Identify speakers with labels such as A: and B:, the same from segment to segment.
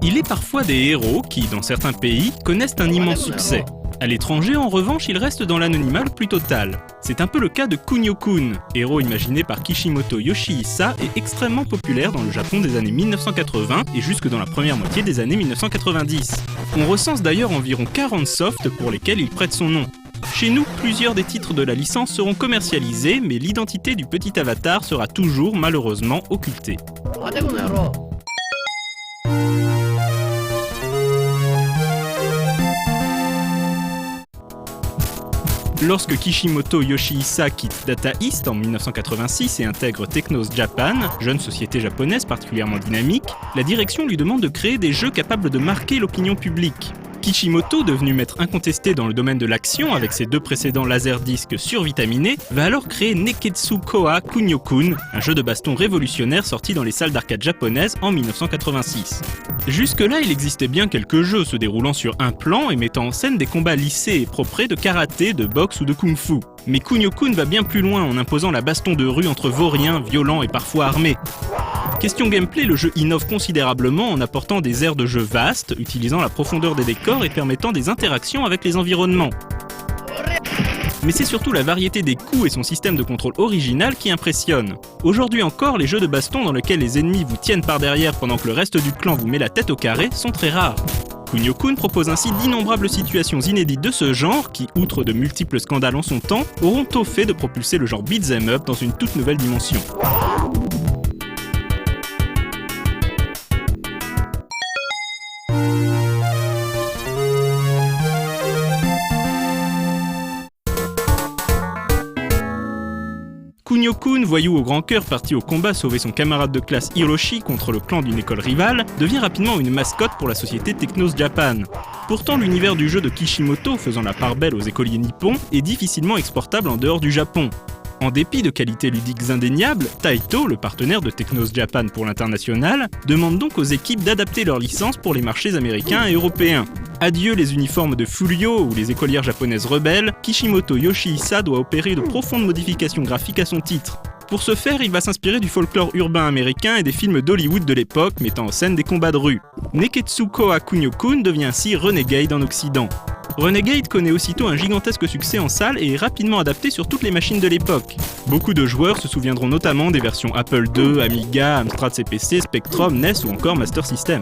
A: Il est parfois des héros qui, dans certains pays, connaissent un immense succès. À l'étranger, en revanche, ils restent dans l'anonymat le plus total. C'est un peu le cas de Kunio-kun, héros imaginé par Kishimoto Yoshihisa et extrêmement populaire dans le Japon des années 1980 et jusque dans la première moitié des années 1990. On recense d'ailleurs environ 40 softs pour lesquels il prête son nom. Chez nous, plusieurs des titres de la licence seront commercialisés, mais l'identité du petit avatar sera toujours malheureusement occultée. Lorsque Kishimoto Yoshihisa quitte Data East en 1986 et intègre Technos Japan, jeune société japonaise particulièrement dynamique, la direction lui demande de créer des jeux capables de marquer l'opinion publique. Kishimoto, devenu maître incontesté dans le domaine de l'action avec ses 2 précédents laserdiscs survitaminés, va alors créer Neketsu Koha Kunio-kun, un jeu de baston révolutionnaire sorti dans les salles d'arcade japonaises en 1986. Jusque-là, il existait bien quelques jeux se déroulant sur un plan et mettant en scène des combats lissés et propres de karaté, de boxe ou de kung-fu. Mais Kunio-kun va bien plus loin en imposant la baston de rue entre vauriens, violents et parfois armés. Question gameplay, le jeu innove considérablement en apportant des aires de jeu vastes, utilisant la profondeur des décors et permettant des interactions avec les environnements. Mais c'est surtout la variété des coups et son système de contrôle original qui impressionne. Aujourd'hui encore, les jeux de baston dans lesquels les ennemis vous tiennent par derrière pendant que le reste du clan vous met la tête au carré sont très rares. Kunio-kun propose ainsi d'innombrables situations inédites de ce genre qui, outre de multiples scandales en son temps, auront au fait de propulser le genre beat'em up dans une toute nouvelle dimension. Kunio-kun, voyou au grand cœur parti au combat sauver son camarade de classe Hiroshi contre le clan d'une école rivale, devient rapidement une mascotte pour la société Technos Japan. Pourtant, l'univers du jeu de Kishimoto, faisant la part belle aux écoliers nippons, est difficilement exportable en dehors du Japon. En dépit de qualités ludiques indéniables, Taito, le partenaire de Technos Japan pour l'international, demande donc aux équipes d'adapter leurs licences pour les marchés américains et européens. Adieu les uniformes de Furio ou les écolières japonaises rebelles, Kishimoto Yoshihisa doit opérer de profondes modifications graphiques à son titre. Pour ce faire, il va s'inspirer du folklore urbain américain et des films d'Hollywood de l'époque mettant en scène des combats de rue. Neketsu Koha Kunio-kun devient ainsi Renegade en Occident. Renegade connaît aussitôt un gigantesque succès en salle et est rapidement adapté sur toutes les machines de l'époque. Beaucoup de joueurs se souviendront notamment des versions Apple II, Amiga, Amstrad CPC, Spectrum, NES ou encore Master System.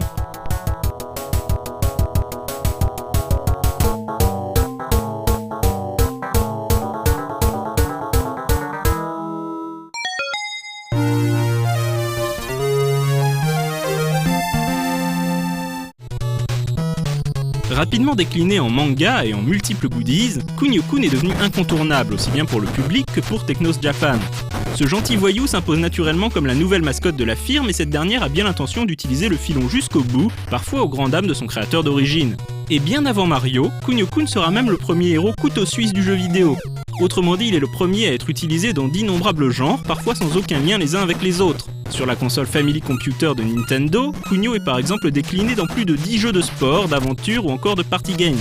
A: Rapidement décliné en manga et en multiples goodies, Kunio-kun est devenu incontournable aussi bien pour le public que pour Technos Japan. Ce gentil voyou s'impose naturellement comme la nouvelle mascotte de la firme et cette dernière a bien l'intention d'utiliser le filon jusqu'au bout, parfois aux grandes dames de son créateur d'origine. Et bien avant Mario, Kunio-kun sera même le premier héros couteau suisse du jeu vidéo. Autrement dit, il est le premier à être utilisé dans d'innombrables genres, parfois sans aucun lien les uns avec les autres. Sur la console Family Computer de Nintendo, Kunio est par exemple décliné dans plus de 10 jeux de sport, d'aventure ou encore de party games.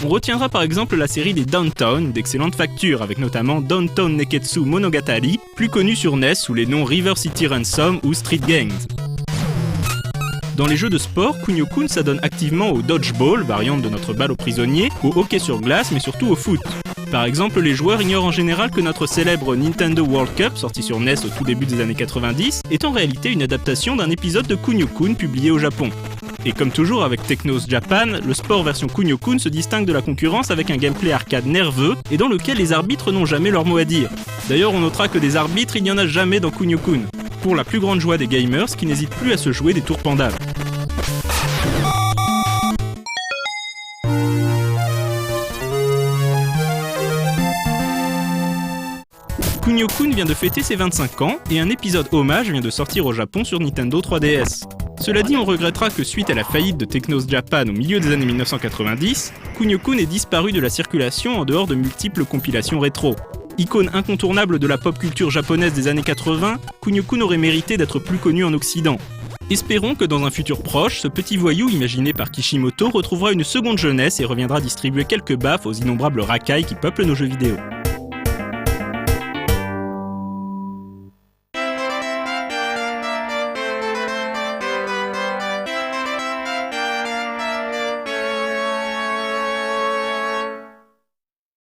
A: On retiendra par exemple la série des Downtown, d'excellente facture, avec notamment Downtown Neketsu Monogatari, plus connu sur NES sous les noms River City Ransom ou Street Gangs. Dans les jeux de sport, Kunio-kun s'adonne activement au dodgeball, variante de notre balle aux prisonniers, au hockey sur glace mais surtout au foot. Par exemple, les joueurs ignorent en général que notre célèbre Nintendo World Cup, sorti sur NES au tout début des années 90, est en réalité une adaptation d'un épisode de Kunio-kun publié au Japon. Et comme toujours avec Technos Japan, le sport version Kunio-kun se distingue de la concurrence avec un gameplay arcade nerveux et dans lequel les arbitres n'ont jamais leur mot à dire. D'ailleurs, on notera que des arbitres, il n'y en a jamais dans Kunio-kun. Pour la plus grande joie des gamers qui n'hésitent plus à se jouer des tours pandales. Kunio-kun vient de fêter ses 25 ans et un épisode hommage vient de sortir au Japon sur Nintendo 3DS. Cela dit, on regrettera que suite à la faillite de Technos Japan au milieu des années 1990, Kunio-kun ait disparu de la circulation en dehors de multiples compilations rétro. Icône incontournable de la pop culture japonaise des années 80, Kunio-kun aurait mérité d'être plus connu en Occident. Espérons que dans un futur proche, ce petit voyou imaginé par Kishimoto retrouvera une seconde jeunesse et reviendra distribuer quelques baffes aux innombrables racailles qui peuplent nos jeux vidéo.